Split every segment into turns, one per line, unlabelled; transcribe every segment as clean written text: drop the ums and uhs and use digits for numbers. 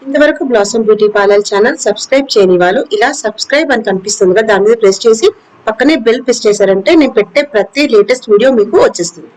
ఇంతవరకు blossom beauty parlour channel subscribe చేయని వాళ్ళు ఇలా సబ్స్క్రైబ్ అని కనిపిస్తుంది కదా, దాని మీద ప్రెస్ చేసి పక్కనే బెల్ ప్రెస్ చేశారంటే నేను పెట్టే ప్రతి లేటెస్ట్ వీడియో మీకు వచ్చేస్తుంది.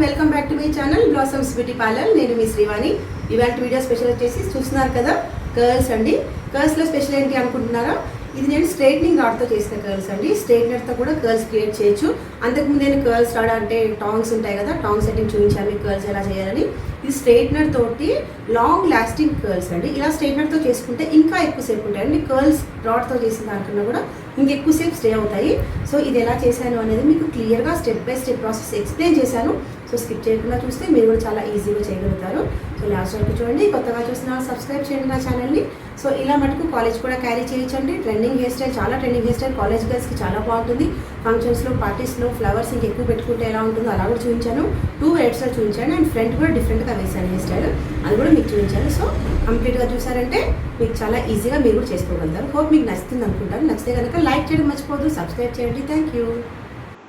Welcome back to my channel blossoms beauty parlour. నేను మీ శ్రీవాణి. ఇవాళ వీడియో స్పెషల్ వచ్చేసి చూస్తున్నారు కదా, కర్ల్స్ అండి. కర్ల్స్లో స్పెషల్ ఏంటి అనుకుంటున్నారా? ఇది నేను స్ట్రైట్నింగ్ రాడ్తో చేసిన కర్ల్స్ అండి. స్ట్రైట్నర్తో కూడా కర్ల్స్ క్రియేట్ చేయొచ్చు. అంతకుముందు నేను కర్ల్స్ రాడ్ అంటే టాంగ్స్ ఉంటాయి కదా, టాంగ్ సెట్టింగ్ చూపించాను కర్ల్స్ ఎలా చేయాలని. ఇది స్ట్రైట్నర్ తోటి లాంగ్ లాస్టింగ్ కర్ల్స్ అండి. ఇలా స్ట్రైట్నర్తో చేసుకుంటే ఇంకా ఎక్కువసేపు ఉంటాయండి. కర్ల్స్ రాడ్తో చేసిన దానికన్నా కూడా ఇంకెక్కువసేపు స్టే అవుతాయి. సో ఇది ఎలా చేశాను అనేది మీకు క్లియర్గా step by step process explain చేశాను. సో స్కిప్ చేయకుండా చూస్తే మీరు కూడా చాలా ఈజీగా చేయగలుగుతారు. సో లాస్ట్ వరకు చూడండి. కొత్తగా చూసిన సబ్స్క్రైబ్ చేయండి నా ఛానల్ని. సో ఇలా మటుకు కాలేజ్ కూడా క్యారీ చేయొచ్చండి. ట్రెండింగ్ హెయిర్ స్టైల్, చాలా ట్రెండింగ్ హెయిర్ స్టైల్ కాలేజ్ గర్ల్స్కి చాలా బాగుంటుంది. ఫంక్షన్స్లో, పార్టీస్లో ఫ్లవర్స్ ఇంకా ఎక్కువ పెట్టుకుంటే ఎలా ఉంటుందో అలా కూడా చూపించాను. 2 హెయిర్స్లో చూపించాను అండ్ ఫ్రంట్ కూడా డిఫరెంట్గా వేసాను హెయిర్ స్టైల్, అది కూడా మీకు చూపించాను. సో కంప్లీట్గా చూసారంటే మీకు చాలా ఈజీగా మీరు కూడా చేసుకోగలుగుతారు. హోప్ మీకు నచ్చుతుంది అనుకుంటాను. నచ్చితే కనుక లైక్ చేయడం మర్చిపోదు, సబ్స్క్రైబ్ చేయండి. Thank you.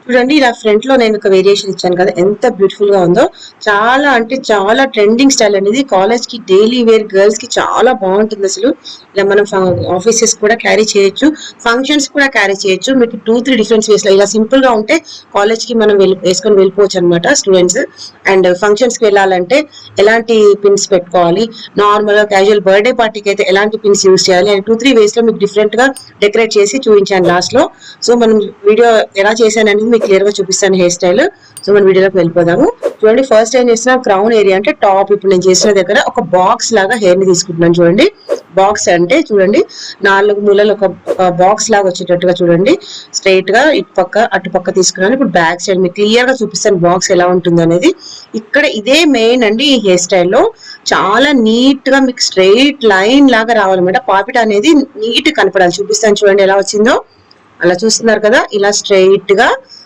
చూడండి, ఇలా ఫ్రంట్ లో నేను ఒక వేరియేషన్ ఇచ్చాను కదా, ఎంత బ్యూటిఫుల్ గా ఉందో. చాలా అంటే చాలా ట్రెండింగ్ స్టైల్ అనేది. కాలేజ్ కి డైలీ వేర్ గర్ల్స్ కి చాలా బాగుంటుంది అసలు. ఇలా మనం ఆఫీసెస్ కూడా క్యారీ చేయొచ్చు, ఫంక్షన్స్ కూడా క్యారీ చేయొచ్చు. మీకు 2-3 డిఫరెంట్ వేస్ లో ఇలా సింపుల్ గా ఉంటే కాలేజ్ కి మనం వేసుకొని వెళ్ళిపోవచ్చు అనమాట స్టూడెంట్స్. అండ్ ఫంక్షన్స్ కి వెళ్ళాలంటే ఎలాంటి పిన్స్ పెట్టుకోవాలి, నార్మల్ గా క్యాజువల్ బర్త్డే పార్టీకి అయితే ఎలాంటి పిన్స్ యూజ్ చేయాలి అని 2-3 వేస్ లో మీకు డిఫరెంట్ గా డెకరేట్ చేసి చూపించాను లాస్ట్ లో. సో మనం వీడియో ఎలా చేశానని మీకు క్లియర్ గా చూపిస్తాను హెయిర్ స్టైల్. సో మన వీడియోలోకి వెళ్ళిపోదాము. చూడండి, ఫస్ట్ ఏం చేస్తున్నా, క్రౌన్ ఏరియా అంటే టాప్ ఇప్పుడు నేను చేసిన దగ్గర ఒక బాక్స్ లాగా హెయిర్ ని తీసుకుంటున్నాను. చూడండి, బాక్స్ అంటే చూడండి 4 మూలలు ఒక బాక్స్ లాగా వచ్చేటట్టుగా చూడండి. స్ట్రైట్ గా ఇటు పక్క అటు పక్క తీసుకున్నాను. ఇప్పుడు బ్యాక్ సైడ్ మీకు క్లియర్ గా చూపిస్తాను బాక్స్ ఎలా ఉంటుంది అనేది. ఇక్కడ ఇదే మెయిన్ అండి ఈ హెయిర్ స్టైల్లో. చాలా నీట్ గా మీకు స్ట్రైట్ లైన్ లాగా రావాలన్నమాట. పాపిట అనేది నీట్ కనపడాలి. చూపిస్తాను చూడండి ఎలా వచ్చిందో. అలా చూస్తున్నారు కదా, ఇలా స్ట్రైట్ గా,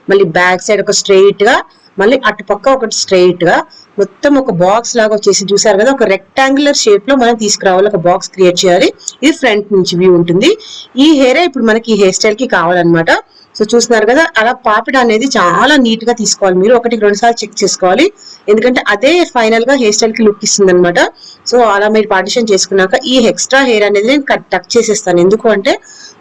మళ్ళీ బ్యాక్ సైడ్ ఒక స్ట్రైట్ గా, మళ్ళీ అటు పక్క ఒకటి స్ట్రైట్ గా, మొత్తం ఒక బాక్స్ లాగా వచ్చేసి చూసారు కదా. ఒక రెక్టాంగులర్ షేప్ లో మనం తీసుకురావాలి, ఒక బాక్స్ క్రియేట్ చేయాలి. ఇది ఫ్రంట్ నుంచి వ్యూ ఉంటుంది. ఈ హెయిర్ ఇప్పుడు మనకి ఈ హెయిర్ స్టైల్ కి కావాలన్నమాట. సో చూస్తున్నారు కదా, అలా పాపిడ అనేది చాలా నీట్ గా తీసుకోవాలి. మీరు 1-2 సార్లు చెక్ చేసుకోవాలి, ఎందుకంటే అదే ఫైనల్ గా హెయిర్ స్టైల్ కి లుక్ ఇస్తుంది అనమాట. సో అలా మీరు పార్టిషన్ చేసుకున్నాక ఈ ఎక్స్ట్రా హెయిర్ అనేది నేను టక్ చేసేస్తాను. ఎందుకు అంటే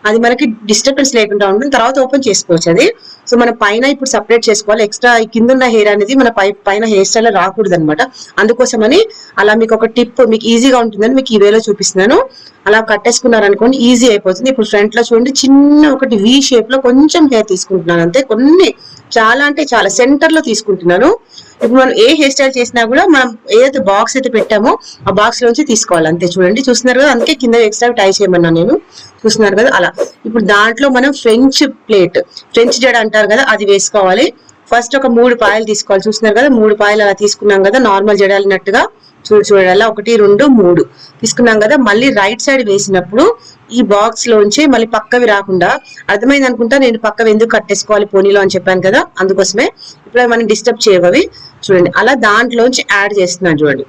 అది మనకి డిస్టర్బెన్స్ లేకుండా ఉంటుంది, తర్వాత ఓపెన్ చేసుకోవచ్చు అది. సో మన పైన ఇప్పుడు సపరేట్ చేసుకోవాలి. ఎక్స్ట్రా కింద ఉన్న హెయిర్ అనేది మన పైన హెయిర్ స్టైల్ రాకూడదు అనమాట. అందుకోసమని అలా మీకు ఒక టిప్, మీకు ఈజీగా ఉంటుందని మీకు ఈ వేలో చూపిస్తున్నాను. అలా కట్టేసుకున్నారనుకోండి, ఈజీ అయిపోతుంది. ఇప్పుడు ఫ్రంట్ లో చూడండి, చిన్న ఒకటి వి షేప్ లో కొంచెం హెయిర్ తీసుకుంటున్నాను అంతే. కొన్ని చాలా అంటే చాలా సెంటర్ లో తీసుకుంటున్నాను. ఇప్పుడు మనం ఏ హెయిర్ స్టైల్ చేసినా కూడా మనం ఏదైతే బాక్స్ అయితే పెట్టామో ఆ బాక్స్ లోంచి తీసుకోవాలి అంతే. చూడండి, చూస్తున్నారు కదా, అందుకే కింద ఎక్స్ట్రా టై చేయమన్నా నేను. చూస్తున్నారు కదా అలా. ఇప్పుడు దాంట్లో మనం ఫ్రెంచ్ ప్లేట్, ఫ్రెంచ్ జడ అంటారు కదా, అది వేసుకోవాలి. ఫస్ట్ ఒక 3 పాయలు తీసుకోవాలి. చూస్తున్నారు కదా, 3 పాయలు అలా తీసుకున్నాం కదా, నార్మల్ జడాలినట్టుగా. చూడండి అలా 1, 2, 3 తీసుకున్నాం కదా. మళ్ళీ రైట్ సైడ్ వేసినప్పుడు ఈ బాక్స్ లోంచి మళ్ళీ పక్కవి రాకుండా, అర్థమైంది అనుకుంటా నేను పక్కవి ఎందుకు కట్టేసుకోవాలి పోనీలో అని చెప్పాను కదా, అందుకోసమే. ఇప్పుడు మనం డిస్టర్బ్ చేయవవి. చూడండి అలా దాంట్లోంచి యాడ్ చేస్తున్నాను. చూడండి,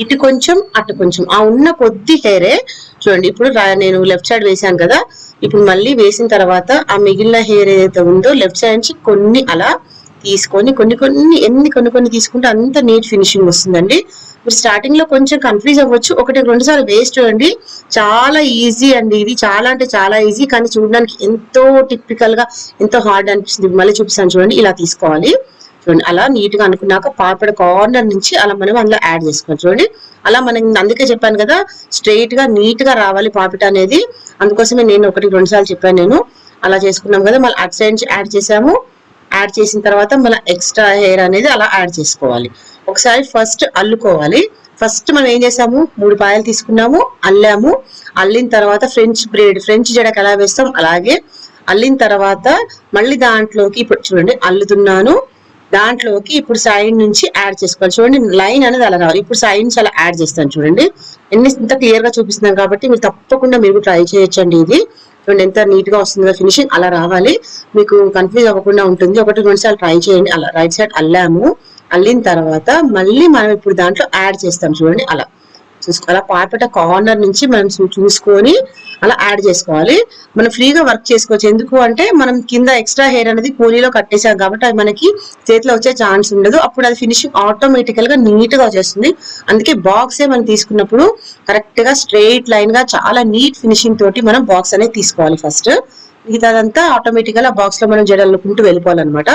ఇటు కొంచెం అటు కొంచెం, ఆ ఉన్న కొద్ది హెయిరే. చూడండి, ఇప్పుడు నేను లెఫ్ట్ సైడ్ వేసాను కదా, ఇప్పుడు మళ్ళీ వేసిన తర్వాత ఆ మిగిలిన హెయిర్ ఏదైతే ఉందో లెఫ్ట్ సైడ్ నుంచి కొన్ని అలా తీసుకొని కొన్ని తీసుకుంటే అంత నీట్ ఫినిషింగ్ వస్తుందండి. మీరు స్టార్టింగ్ లో కొంచెం కన్ఫ్యూజ్ అవ్వచ్చు, 1-2 సార్లు వేస్ట్ చూడండి. చాలా ఈజీ అండి ఇది, చాలా అంటే చాలా ఈజీ, కానీ చూడడానికి ఎంతో టిపికల్ గా ఎంతో హార్డ్ అనిపిస్తుంది. మళ్ళీ చూపిస్తాను చూడండి, ఇలా తీసుకోవాలి. చూడండి అలా నీట్ గా అనుకున్నాక పాపడ కార్నర్ నుంచి అలా మనం అందులో యాడ్ చేసుకోవాలి. చూడండి అలా మనం, అందుకే చెప్పాను కదా స్ట్రైట్ గా నీట్ గా రావాలి పాపిట అనేది. అందుకోసమే నేను 1-2 సార్లు చెప్పాను నేను. అలా చేసుకున్నాం కదా, మళ్ళీ అటు సైడ్ నుంచి యాడ్ చేసాము. యాడ్ చేసిన తర్వాత మళ్ళీ ఎక్స్ట్రా హెయిర్ అనేది అలా యాడ్ చేసుకోవాలి. ఒకసారి ఫస్ట్ అల్లుకోవాలి. ఫస్ట్ మనం ఏం చేసాము, 3 పాయలు తీసుకున్నాము, అల్లాము. అల్లిన తర్వాత ఫ్రెంచ్ జడకు ఎలా వేస్తాం అలాగే అల్లిన తర్వాత మళ్ళీ దాంట్లోకి ఇప్పుడు చూడండి అల్లుతున్నాను. దాంట్లోకి ఇప్పుడు సైడ్ నుంచి యాడ్ చేసుకోవాలి. చూడండి లైన్ అనేది అలా రావాలి. ఇప్పుడు సైడ్ నుంచి అలా యాడ్ చేస్తాను చూడండి. ఇంత క్లియర్ గా చూపిస్తున్నాం కాబట్టి మీరు తప్పకుండా మీరు ట్రై చేయొచ్చండి. ఇది చూడండి ఎంత నీట్ గా వస్తుందో ఫినిషింగ్ అలా రావాలి. మీకు కన్ఫ్యూజ్ అవ్వకుండా ఉంటుంది. 1-2 సార్లు ట్రై చేయండి. అలా రైట్ సైడ్ అల్లాము. అల్లిన తర్వాత మళ్ళీ మనం ఇప్పుడు దాంట్లో యాడ్ చేస్తాం చూడండి. అలా అలా పాపట కార్నర్ నుంచి మనం చూసుకొని అలా యాడ్ చేసుకోవాలి. మనం ఫ్రీగా వర్క్ చేసుకోవచ్చు. ఎందుకు అంటే మనం కింద ఎక్స్ట్రా హెయిర్ అనేది పోనీలో కట్టేసాం కాబట్టి అది మనకి చేతిలో వచ్చే ఛాన్స్ ఉండదు. అప్పుడు అది ఫినిషింగ్ ఆటోమేటికల్ గా నీట్ గా వచ్చేస్తుంది. అందుకే బాక్సే మనం తీసుకున్నప్పుడు కరెక్ట్ గా స్ట్రెయిట్ లైన్ గా చాలా నీట్ ఫినిషింగ్ తోటి మనం బాక్స్ అనేది తీసుకోవాలి. ఫస్ట్ మిగతాదంతా ఆటోమేటిక్ గా బాక్స్ లో మనం జడలుకుంటూ వెళ్ళిపోవాలన్నమాట.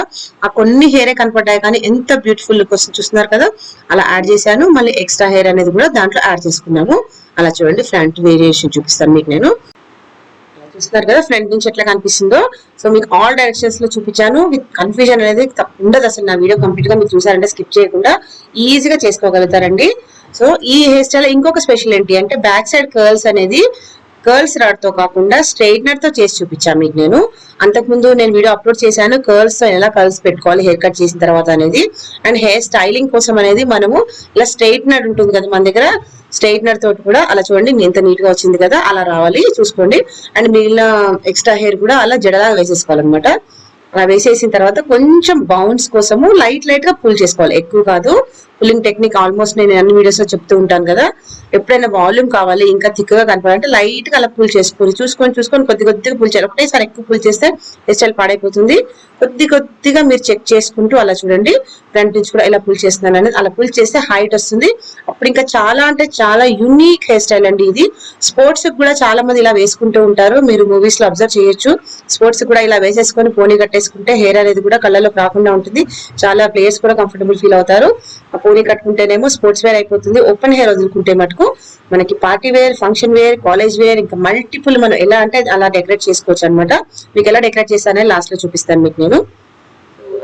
ఆ కొన్ని హెయిరే కనపడ్డాయి కానీ ఎంత బ్యూటిఫుల్ లుక్ వస్తుంది చూస్తున్నారు కదా. అలా యాడ్ చేశాను. మళ్ళీ ఎక్స్ట్రా హెయిర్ అనేది కూడా దాంట్లో యాడ్ చేసుకున్నాము. అలా చూడండి ఫ్రంట్ వేరియేషన్ చూపిస్తాను మీకు నేను. చూస్తున్నారు కదా ఫ్రంట్ నుంచి ఎట్లా కనిపిస్తుందో. సో మీకు ఆల్ డైరెక్షన్స్ లో చూపించాను. విత్ కన్ఫ్యూజన్ అనేది ఉండదు అసలు. నా వీడియో కంప్లీట్ గా మీరు చూసారంటే స్కిప్ చేయకుండా ఈజీగా చేసుకోగలుగుతారండి. సో ఈ హెయిర్ స్టైల్ ఇంకొక స్పెషల్ ఏంటి అంటే బ్యాక్ సైడ్ కర్ల్స్ అనేది కర్ల్స్ రాడ్ తో కాకుండా స్ట్రైట్నర్ తో చేసి చూపించాను మీకు నేను. అంతకుముందు నేను వీడియో అప్లోడ్ చేశాను కర్ల్స్ తో ఎలా కర్ల్స్ పెట్టుకోవాలి హెయిర్ కట్ చేసిన తర్వాత అనేది. అండ్ హెయిర్ స్టైలింగ్ కోసం అనేది మనము ఇలా స్ట్రైట్నర్ ఉంటుంది కదా మన దగ్గర, స్ట్రైట్నర్ తోటి కూడా అలా చూడండి ఎంత నీట్ గా వచ్చింది కదా. అలా రావాలి చూసుకోండి. అండ్ మిగిలిన ఎక్స్ట్రా హెయిర్ కూడా అలా జడలా వేసేసుకోవాలన్నమాట. అలా వేసేసిన తర్వాత కొంచెం బౌన్స్ కోసము లైట్ లైట్ గా పుల్ చేసుకోవాలి, ఎక్కువ కాదు. పుల్లింగ్ టెక్నిక్ ఆల్మోస్ట్ నేను అన్ని వీడియోస్ లో చెప్తూ ఉంటాను కదా. ఎప్పుడైనా వాల్యూమ్ కావాలి ఇంకా థిక్ గా కనపడాలంటే లైట్ గా అలా పుల్ చేసుకొని చూసుకొని కొద్దిగా పుల్ చేయాలి. ఒకటేసారి ఎక్కువ పుల్ చేస్తే హెయిర్ స్టైల్ పాడైపోతుంది. కొద్దిగా మీరు చెక్ చేసుకుంటూ అలా చూడండి. ఫ్రంట్ నుంచి కూడా ఇలా పుల్ చేస్తున్నాను అనేది. అలా పుల్ చేస్తే హైట్ వస్తుంది. అప్పుడు ఇంకా చాలా అంటే చాలా యూనిక్ హెయిర్ స్టైల్ అండి ఇది. స్పోర్ట్స్ కూడా చాలా మంది ఇలా వేసుకుంటూ ఉంటారు. మీరు మూవీస్ లో అబ్జర్వ్ చేయొచ్చు. స్పోర్ట్స్ కూడా ఇలా వేసేసుకొని పోనీ కట్టేసుకుంటే హెయిర్ అనేది కూడా కళ్ళలోకి రాకుండా ఉంటుంది. చాలా ప్లేయర్స్ కూడా కంఫర్టబుల్ ఫీల్ అవుతారు. ఆ పోనీ కట్టుకుంటేనేమో స్పోర్ట్స్ వేర్ అయిపోతుంది. ఓపెన్ హెయిర్ వదులుకుంటే మటుకు మనకి party wear, function wear, college wear ఇంకా మల్టిపుల్ మనం ఎలా అంటే అలా డెకరేట్ చేసుకోవచ్చు అనమాట. మీకు ఎలా డెకరేట్ చేస్తానని లాస్ట్ లో చూపిస్తాను మీకు నేను.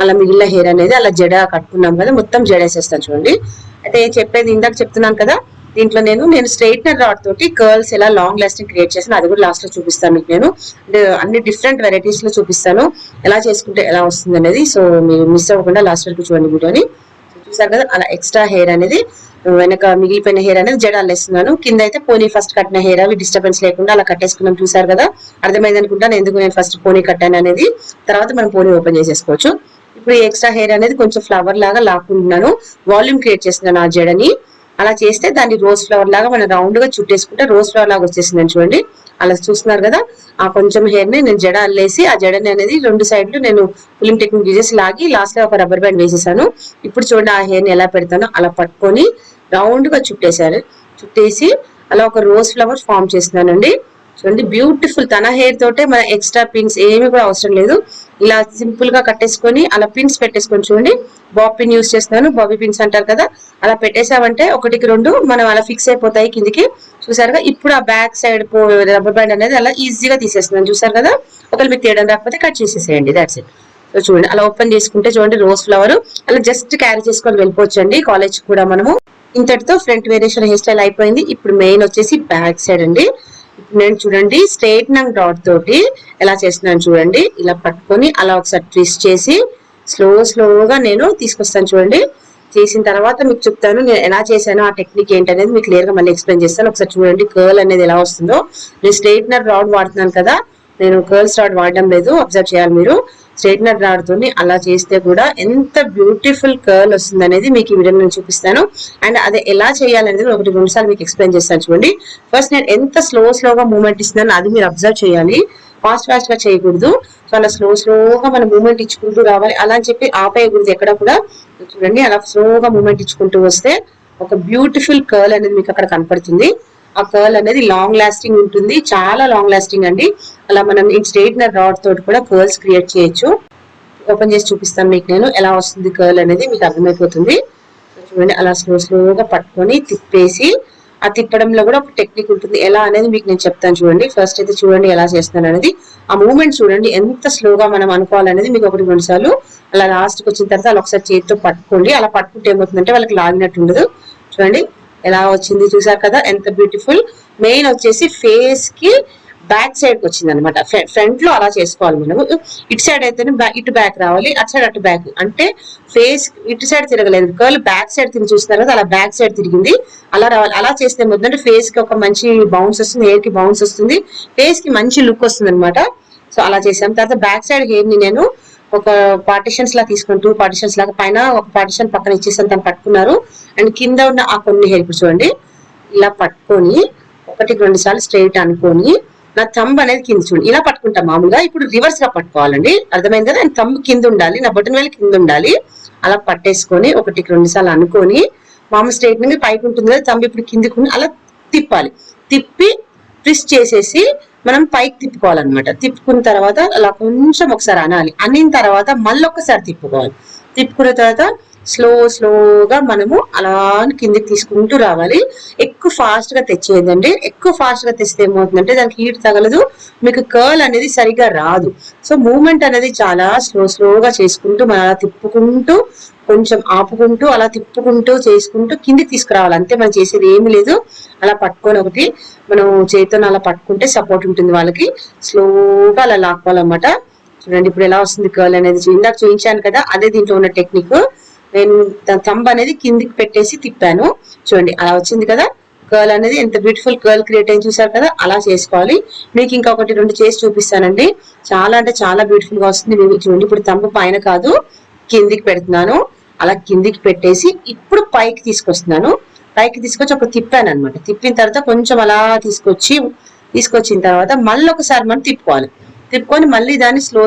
అలా మిగిలిన హెయిర్ అనేది అలా జడ కట్టుకున్నాం కదా, మొత్తం జడ వేసేస్తాను చూడండి. అయితే చెప్పేది ఇందాక చెప్తున్నాను కదా, దీంట్లో నేను స్ట్రైట్నర్ రాడ్ తోటి కర్ల్స్ ఎలా లాంగ్ లాస్టింగ్ క్రియేట్ చేస్తాను అది కూడా లాస్ట్ లో చూపిస్తాను మీకు నేను. అంటే అన్ని డిఫరెంట్ వెరైటీస్ లో చూపిస్తాను ఎలా చేసుకుంటే ఎలా వస్తుంది అనేది. సో మీరు మిస్ అవ్వకుండా లాస్ట్ వరకు చూడండి వీడియోని. చూసారు కదా అలా ఎక్స్ట్రా హెయిర్ అనేది వెనక మిగిలిపోయిన హెయిర్ అనేది జడ అల్లేస్తున్నాను. కింద అయితే పోనీ ఫస్ట్ కట్టిన హెయిర్ అవి డిస్టర్బెన్స్ లేకుండా అలా కట్టేసుకున్నాం. చూసారు కదా అర్థమైంది అనుకుంటాను ఎందుకు నేను ఫస్ట్ పోనీ కట్టాను అనేది. తర్వాత మనం పోనీ ఓపెన్ చేసేసుకోవచ్చు. ఇప్పుడు ఈ ఎక్స్ట్రా హెయిర్ అనేది కొంచెం ఫ్లవర్ లాగా లాక్కుంటున్నాను. వాల్యూమ్ క్రియేట్ చేస్తున్నాను ఆ జడని. అలా చేస్తే దాన్ని రోజ్ ఫ్లవర్ లాగా మనం రౌండ్ గా చుట్టేసుకుంటే రోజ్ ఫ్లవర్ లాగా వచ్చేసిందని చూడండి. అలా చూస్తున్నారు కదా ఆ కొంచెం హెయిర్ ని నేను జడ అల్లేసి ఆ జడని అనేది 2 సైడ్లు నేను పులింగ్ టెక్నిక్ చేసి లాగి లాస్ట్ లో ఒక రబ్బర్ బ్యాండ్ వేసేసాను. ఇప్పుడు చూడండి ఆ హెయిర్ ని ఎలా పెడతానో అలా పట్టుకొని రౌండ్ గా చుట్టేసి అలా ఒక రోజ్ ఫ్లవర్ ఫామ్ చేస్తున్నానండి. చూడండి బ్యూటిఫుల్. తన హెయిర్ తోటే మన ఎక్స్ట్రా పిన్స్ ఏమి కూడా అవసరం లేదు. ఇలా సింపుల్ గా కట్టేసుకొని అలా పిన్స్ పెట్టేసుకొని చూడండి. బాబ్ పిన్ యూస్ చేస్తున్నాను, బాబీ పిన్స్ అంటారు కదా. అలా పెట్టేసామంటే 1-2 మనం అలా ఫిక్స్ అయిపోతాయి కిందికి. చూసారుగా ఇప్పుడు ఆ బ్యాక్ సైడ్ రబ్బర్ బ్యాండ్ అనేది అలా ఈజీగా తీసేస్తున్నాను. చూసారు కదా ఒకవేళ మీకు తీయడం రాకపోతే కట్ చేసేసేయండి. That's it. సో చూడండి అలా ఓపెన్ చేసుకుంటే చూడండి రోజ్ ఫ్లవర్ అలా జస్ట్ క్యారీ చేసుకొని వెళ్ళిపోవచ్చు అండి కాలేజ్ కూడా మనము. ఇంతటితో ఫ్రంట్ వేరియేషన్ హెయిర్ స్టైల్ అయిపోయింది. ఇప్పుడు మెయిన్ వచ్చేసి బ్యాక్ సైడ్ అండి. నేను చూడండి స్ట్రైట్నింగ్ రాడ్ తోటి ఎలా చేస్తున్నాను చూడండి. ఇలా పట్టుకొని అలా ఒకసారి ట్విస్ట్ చేసి స్లోగా నేను తీసుకొస్తాను చూడండి. చేసిన తర్వాత మీకు చెప్తాను నేను ఎలా చేశాను ఆ టెక్నిక్ ఏంటనేది మీకు క్లియర్ గా మళ్ళీ ఎక్స్ప్లెయిన్ చేస్తాను. ఒకసారి చూడండి కర్ల్ అనేది ఎలా వస్తుందో. నేను స్ట్రైట్నర్ రాడ్ వాడుతున్నాను కదా, నేను కర్ల్స్ రాడ్ వాడడం లేదు. అబ్జర్వ్ చేయాలి మీరు. స్ట్రైట్నర్ రాడ్ తోని అలా చేస్తే కూడా ఎంత బ్యూటిఫుల్ కర్ల్ వస్తుంది అనేది మీకు ఈ వీడియో నేను చూపిస్తాను. అండ్ అది ఎలా చేయాలనేది 1-2 సార్లు మీకు ఎక్స్ప్లెయిన్ చేస్తాను చూడండి. ఫస్ట్ నేను ఎంత స్లోగా మూవ్మెంట్ ఇస్తున్నాను అది మీరు అబ్జర్వ్ చేయాలి. ఫాస్ట్ గా చేయకూడదు. సో అలా స్లోగా మనం మూవ్మెంట్ ఇచ్చుకుంటూ రావాలి. అలా అని చెప్పి ఆపేయకూడదు ఎక్కడ కూడా. చూడండి అలా స్లోగా మూవ్మెంట్ ఇచ్చుకుంటూ వస్తే ఒక బ్యూటిఫుల్ కర్ల్ అనేది మీకు అక్కడ కనపడుతుంది. ఆ కర్ల్ అనేది లాంగ్ లాస్టింగ్ ఉంటుంది, చాలా లాంగ్ లాస్టింగ్ అండి. అలా మనం ఈ స్ట్రైట్నర్ రాడ్ తోటి కూడా కర్ల్స్ క్రియేట్ చేయొచ్చు. ఓపెన్ చేసి చూపిస్తాను మీకు నేను ఎలా వస్తుంది కర్ల్ అనేది మీకు అర్థమైపోతుంది. చూడండి అలా స్లోగా పట్టుకొని తిప్పేసి ఆ తిప్పడంలో కూడా ఒక టెక్నిక్ ఉంటుంది. ఎలా అనేది మీకు నేను చెప్తాను చూడండి. ఫస్ట్ అయితే చూడండి ఎలా చేస్తున్నాను అనేది. ఆ మూవ్మెంట్ చూడండి ఎంత స్లోగా మనం అనుకోవాలనేది మీకు 1-2 సార్లు అలా లాస్ట్కి వచ్చిన తర్వాత అలా ఒకసారి చేతితో పట్టుకోండి. అలా పట్టుకుంటే ఏమవుతుందంటే వాళ్ళకి లాగినట్టు ఉండదు. చూడండి ఎలా వచ్చింది చూసారు కదా ఎంత బ్యూటిఫుల్. మెయిన్ వచ్చేసి ఫేస్ కి
బ్యాక్ సైడ్ కి వచ్చింది అనమాట. ఫ్రంట్ లో అలా చేసుకోవాలి మనము. ఇటు సైడ్ అయితేనే ఇటు బ్యాక్ రావాలి, అటు సైడ్ అటు బ్యాక్. అంటే ఫేస్ ఇటు సైడ్ తిరగలేదు, కర్ల్ బ్యాక్ సైడ్ తిరిగి చూస్తున్నారు కదా, అలా బ్యాక్ సైడ్ తిరిగింది, అలా రావాలి. అలా చేస్తే ఏమవుతుందంటే ఫేస్ కి ఒక మంచి బౌన్స్ వస్తుంది, హెయిర్ కి బౌన్స్ వస్తుంది, ఫేస్ కి మంచి లుక్ వస్తుంది అనమాట. సో అలా చేసాం. తర్వాత బ్యాక్ సైడ్ హెయిర్ ని నేను ఒక పార్టిషన్స్ లా తీసుకుని 2 పార్టిషన్స్ లాగా పైన ఒక పార్టిషన్ పక్కన ఇచ్చేసాను, తను పట్టుకున్నారు. అండ్ కింద ఉన్న ఆ కొన్ని హెయిర్ ఇప్పుడు చూడండి ఇలా పట్టుకొని 1-2 సార్లు స్ట్రైట్ అనుకొని నా థంబ్ అనేది కింద చూడండి ఇలా పట్టుకుంటాం మామూలుగా. ఇప్పుడు రివర్స్ గా పట్టుకోవాలండి, అర్థమైంది కదా. అండ్ థంబ్ కింద ఉండాలి, నా బటన్ వేలు కింద ఉండాలి. అలా పట్టేసుకొని 1-2 సార్లు అనుకొని మామూలు స్ట్రైట్నింగ్ పైకి ఉంటుంది కదా, థంబ్ ఇప్పుడు కిందికి అలా తిప్పాలి. తిప్పి ట్విస్ట్ చేసేసి మనం పైకి తిప్పుకోవాలన్నమాట. తిప్పుకున్న తర్వాత అలా కొంచెం ఒకసారి అనాలి, అనిన తర్వాత మళ్ళీ ఒకసారి తిప్పుకోవాలి. తిప్పుకున్న తర్వాత స్లోగా మనము అలా కిందికి తీసుకుంటూ రావాలి. ఎక్కువ ఫాస్ట్ గా తెచ్చేదండి, ఎక్కువ ఫాస్ట్ గా తెస్తే ఏమవుతుందంటే దానికి హీట్ తగలదు, మీకు కర్ల్ అనేది సరిగా రాదు. సో మూమెంట్ అనేది చాలా స్లోగా చేసుకుంటూ మనం అలా తిప్పుకుంటూ కొంచెం ఆపుకుంటూ అలా తిప్పుకుంటూ చేసుకుంటూ కిందికి తీసుకురావాలి. అంతే, మనం చేసేది ఏమి లేదు. అలా పట్టుకొని ఒకటి మనం చేతితో అలా పట్టుకుంటే సపోర్ట్ ఉంటుంది వాళ్ళకి. స్లోగా అలా లాక్కోవాలన్నమాట. చూడండి ఇప్పుడు ఎలా వస్తుంది కర్ల్ అనేది, ఇందాక చూపించాను కదా, అదే దీంట్లో ఉన్న టెక్నిక్. నేను థంబ్ అనేది కిందికి పెట్టేసి తిప్పాను, చూడండి అలా వచ్చింది కదా. కర్ల్ అనేది ఎంత బ్యూటిఫుల్ కర్ల్ క్రియేట్ అయ్యి చూసారు కదా, అలా చేసుకోవాలి. మీకు ఇంకా 1-2 చేసి చూపిస్తానండి, చాలా అంటే చాలా బ్యూటిఫుల్ గా వస్తుంది. మీకు చూడండి ఇప్పుడు థంబ్ పైన కాదు కిందికి పెడుతున్నాను, అలా కిందికి పెట్టేసి ఇప్పుడు పైకి తీసుకొస్తున్నాను. పైకి తీసుకొచ్చి ఒక తిప్పాను అనమాట. తిప్పిన తర్వాత కొంచెం అలా తీసుకొచ్చిన తర్వాత మళ్ళీ ఒకసారి మనం తిప్పుకోవాలి. తిప్పుకొని మళ్ళీ దాన్ని స్లో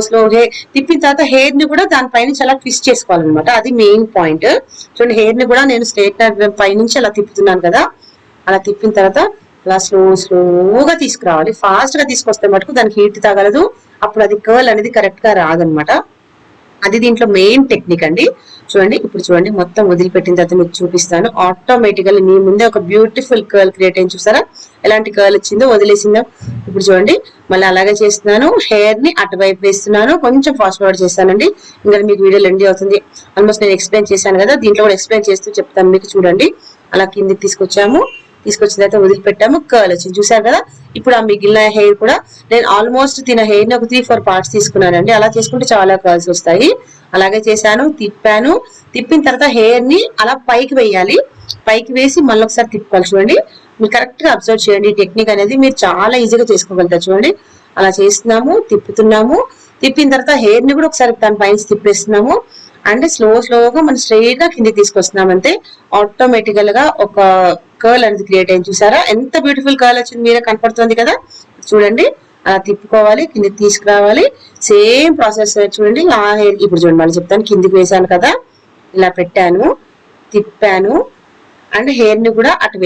తిప్పిన తర్వాత హెయిర్ ని కూడా దానిపైన అలా ట్విస్ట్ చేసుకోవాలన్నమాట. అది మెయిన్ పాయింట్. చూడండి హెయిర్ ని కూడా నేను స్ట్రైట్నర్ పైనుంచి అలా తిప్పుతున్నాను కదా, అలా తిప్పిన తర్వాత అలా స్లోగా తీసుకురావాలి. ఫాస్ట్ గా తీసుకొస్తే మటుకు దానికి హీట్ తగలదు, అప్పుడు అది కర్ల్ అనేది కరెక్ట్ గా రాదనమాట. అది దీంట్లో మెయిన్ టెక్నిక్ అండి. చూడండి ఇప్పుడు చూడండి మొత్తం వదిలిపెట్టిన తర్వాత మీకు చూపిస్తాను. ఆటోమేటికల్లీ మీ ముందే ఒక బ్యూటిఫుల్ కర్ల్ క్రియేట్ అయింది, చూసారా ఎలాంటి కర్ల్ వచ్చిందో, వదిలేసిందో. ఇప్పుడు చూడండి మళ్ళీ అలాగే చేస్తున్నాను, హెయిర్ ని అటువైపు వేస్తున్నాను, కొంచెం ఫాస్ట్ ఫార్వర్డ్ చేస్తానండి. ఇంకా మీకు వీడియో లెండి అవుతుంది. ఆల్మోస్ట్ నేను ఎక్స్ప్లెయిన్ చేశాను కదా, దీంట్లో కూడా ఎక్స్ప్లెయిన్ చేస్తూ చెప్తాను మీకు. చూడండి అలా కిందికి తీసుకొచ్చిన తర్వాత వదిలిపెట్టాము, కర్ల్ వచ్చింది చూసారు కదా. ఇప్పుడు ఆ మిగిలిన హెయిర్ కూడా నేను ఆల్మోస్ట్ హెయిర్ ని ఒక 3-4 పార్ట్స్ తీసుకున్నానండి. అలా చేసుకుంటే చాలా కర్ల్స్ వస్తాయి. అలాగే చేశాను, తిప్పిన తర్వాత హెయిర్ ని అలా పైకి వేయాలి. పైకి వేసి మళ్ళీ ఒకసారి తిప్పుకోవాలి. చూడండి మీరు కరెక్ట్ గా అబ్జర్వ్ చేయండి, ఈ టెక్నిక్ అనేది మీరు చాలా ఈజీగా చేసుకోగలుగుతారు. చూడండి అలా చేస్తున్నాము, తిప్పిన తర్వాత హెయిర్ ని కూడా ఒకసారి దాని పైన తిప్పేస్తున్నాము. అండ్ స్లోగా మనం స్ట్రైట్ గా కిందికి తీసుకొస్తున్నాం. అంతే, ఆటోమేటికల్ గా ఒక కర్ల్ అనేది క్రియేట్ అయింది. చూసారా ఎంత బ్యూటిఫుల్ కర్ల్ వచ్చింది, మీరే కనపడుతుంది కదా. చూడండి అలా తిప్పుకోవాలి, కిందికి తీసుకురావాలి. సేమ్ ప్రాసెస్ చూడండి. ఆ హెయిర్ ఇప్పుడు చూడండి మళ్ళీ చెప్తాను. కిందికి వేసాను కదా, ఇలా పెట్టాను, తిప్పాను, అండ్ హెయిర్ ని కూడా అటు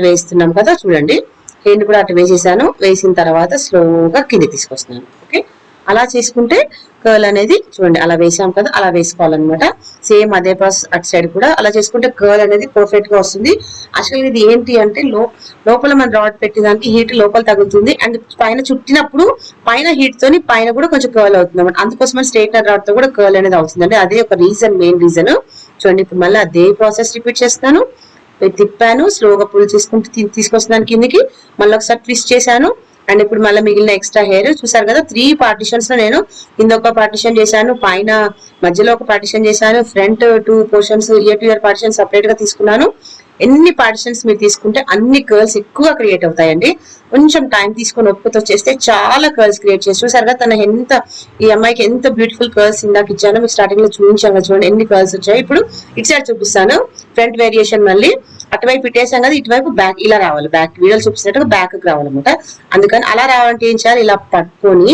వేస్తున్నాం కదా. చూడండి హెయిర్ ని కూడా అటు వేసేసాను. వేసిన తర్వాత స్లోగా కిందికి తీసుకొస్తున్నాను. ఓకే, అలా చేసుకుంటే కర్ల్ అనేది చూడండి అలా వేసాం కదా, అలా వేసుకోవాలన్నమాట. సేమ్ అదే ప్రాసెస్ అటు సైడ్ కూడా అలా చేసుకుంటే కర్ల్ అనేది పర్ఫెక్ట్ గా వస్తుంది. అసలు ఇది ఏంటి అంటే లోపల మన రాడ్ పెట్టేదానికి హీట్ లోపల తగ్గుతుంది, అండ్ పైన చుట్టినప్పుడు పైన హీట్ తోని పైన కూడా కొంచెం కర్ల్ అవుతుంది అన్నమాట. అందుకోసం స్ట్రైట్నర్ రాడ్ తో కూడా కర్ల్ అనేది అవుతుంది అండి. అదే ఒక మెయిన్ రీజన్. చూడండి ఇప్పుడు మళ్ళీ అదే ప్రాసెస్ రిపీట్ చేస్తాను. తిప్పాను, స్లోగా పుల్ చేసుకుంటూ తీసుకొస్తున్నాను కిందికి, మళ్ళీ ఒకసారి ట్విస్ట్ చేశాను. అండ్ ఇప్పుడు మళ్ళీ మిగిలిన ఎక్స్ట్రా హెయిర్ చూసారు కదా, 3 పార్టిషన్స్ లో నేను కింద ఒక పార్టిషన్ చేశాను, పైన మధ్యలో ఒక పార్టిషన్ చేశాను, front 2 portions year to year partition separate గా తీసుకున్నాను. ఎన్ని పార్టిషన్స్ మీరు తీసుకుంటే అన్ని కర్ల్స్ ఎక్కువ క్రియేట్ అవుతాయండి. కొంచెం టైం తీసుకొని ఒప్పుతో చేస్తే చాలా కర్ల్స్ క్రియేట్ చేసి చూసారు కదా. ఈ అమ్మాయికి ఎంత బ్యూటిఫుల్ కర్ల్స్ ఇందాక ఇచ్చాను, మీకు స్టార్టింగ్ లో చూపించాను కదా. చూడండి ఎన్ని కర్ల్స్ వచ్చాయి. ఇప్పుడు ఇటు సైడ్ చూపిస్తాను ఫ్రంట్ వేరియేషన్. మళ్ళీ అటువైపు ఇట్టేసాం కదా, ఇటువైపు బ్యాక్ ఇలా రావాలి. బ్యాక్ వీడియోలు చూపిస్తున్నట్టుగా బ్యాక్ రావాలన్నమాట. అందుకని అలా రావాలంటే ఏం చేయాలి, ఇలా పట్టుకొని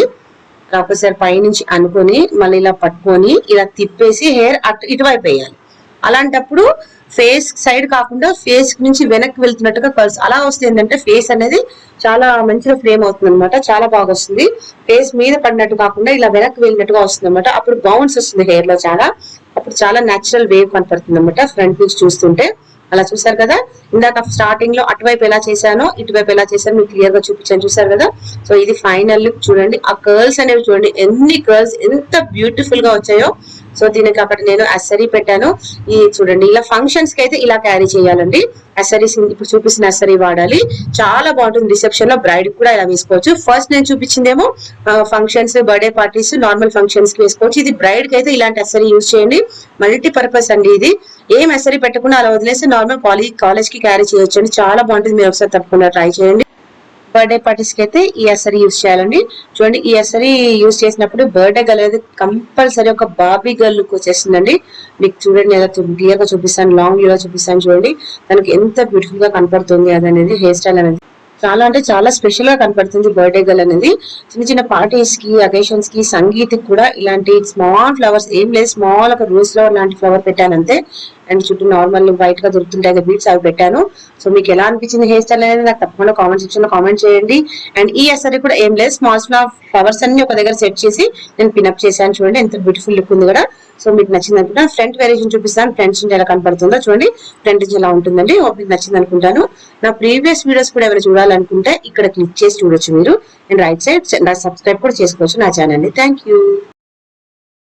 ఒకసారి పైనుంచి అనుకొని మళ్ళీ ఇలా పట్టుకొని ఇలా తిప్పేసి హెయిర్ ఇటువైపు వేయాలి. అలాంటప్పుడు ఫేస్ సైడ్ కాకుండా ఫేస్ నుంచి వెనక్కి వెళ్తున్నట్టుగా కర్ల్స్ అలా వస్తే ఏంటంటే ఫేస్ అనేది చాలా మంచిగా ఫ్రేమ్ అవుతుంది అనమాట. చాలా బాగా వస్తుంది. ఫేస్ మీద పడినట్టు కాకుండా ఇలా వెనక్కి వెళ్ళినట్టుగా వస్తుంది అనమాట. అప్పుడు బౌన్స్ వస్తుంది హెయిర్ లో అప్పుడు చాలా నేచురల్ వేవ్ కనపడుతుంది అనమాట ఫ్రంట్ నుంచి చూస్తుంటే. అలా చూసారు కదా, ఇందాక స్టార్టింగ్ లో అటువైపు ఎలా చేశానో ఇటువైపు ఎలా చేశానో మీకు క్లియర్ గా చూపించాను, చూసారు కదా. సో ఇది ఫైనల్ లుక్. చూడండి ఆ కర్ల్స్ అనేవి చూడండి, ఎన్ని కర్ల్స్ ఎంత బ్యూటిఫుల్ గా వచ్చాయో. సో దీనికి అక్కడ నేను అసరీ పెట్టాను. ఈ చూడండి ఇలా ఫంక్షన్స్ కి అయితే ఇలా క్యారీ చేయాలండి. అసరీస్ ఇప్పుడు చూపిస్తున్న అసరీ వాడాలి, చాలా బాగుంటుంది. రిసెప్షన్ లో బ్రైడ్ కూడా ఇలా వేసుకోవచ్చు. ఫస్ట్ నేను చూపించిందేమో functions, birthday parties, normal functions కి వేసుకోవచ్చు. ఇది బ్రైడ్ కి అయితే ఇలాంటి అసరీ యూజ్ చేయండి. మల్టీ పర్పస్ అండి ఇది. ఏం అసరీ పెట్టకుండా అలా వదిలేస్తే నార్మల్ కాలేజ్ కి క్యారీ చేయొచ్చు అండి. చాలా బాగుంటుంది, మీరు ఒకసారి తప్పకుండా ట్రై చేయండి. బర్త్డే పార్టీస్ కి అయితే ఈ అసరీ యూజ్ చేయాలండి. చూడండి ఈ అసరీ యూజ్ చేసినప్పుడు బర్త్డే గర్ల్ అయితే కంపల్సరీ ఒక బాబీ గర్ల్ లుక్ వచ్చేస్తుందండి. మీకు చూడండి ఎలా క్లియర్ గా చూపిస్తాను, లాంగ్ వ్యూ లో చూపిస్తాను. చూడండి తనకి ఎంత బ్యూటిఫుల్ గా కనపడుతుంది అనేది, హెయిర్ స్టైల్ అనేది చాలా అంటే చాలా స్పెషల్ గా కనపడుతుంది. బర్త్డే గర్ల్ అనేది చిన్న చిన్న పార్టీస్ కి, అకేషన్స్ కి, సంగీత్ కూడా ఇలాంటి స్మాల్ ఫ్లవర్స్, ఏం లేదు స్మాల్ ఒక రోజ్ ఫ్లవర్ లాంటి ఫ్లవర్ పెట్టాను అంతే. అండ్ చుట్టూ నార్మల్ వైట్ గా దొరుకుతుంటాయి బీట్స్, అవి పెట్టాను. సో మీకు ఎలా అనిపించింది హెయిర్ స్టైల్ అనేది నాకు తప్పకుండా కామెంట్ సెక్షన్ లో కామెంట్ చేయండి. అండ్ ఈ అసరీ కూడా ఏం లేదు, స్మాల్ ఫ్లవర్స్ అన్ని ఒక దగ్గర సెట్ చేసి నేను పిన్అప్ చేశాను. చూడండి ఎంత బ్యూటిఫుల్ లుక్ ఉంది కూడా. సో మీకు నచ్చింది అనుకుంటాను. ఫ్రంట్ వేరియేషన్ చూపిస్తాను, ఫ్రంట్ నుంచి ఎలా కనపడుతుందో చూడండి. ఫ్రంట్ నుంచి ఎలా ఉంటుందండి, మీకు నచ్చింది అనుకుంటాను. నా ప్రీవియస్ వీడియోస్ కూడా ఎవరైనా చూడాలనుకుంటే ఇక్కడ క్లిక్ చేసి చూడొచ్చు మీరు. అండ్ రైట్ సైడ్ సబ్స్క్రైబ్ కూడా చేసుకోవచ్చు నా ఛానల్ ని. Thank you.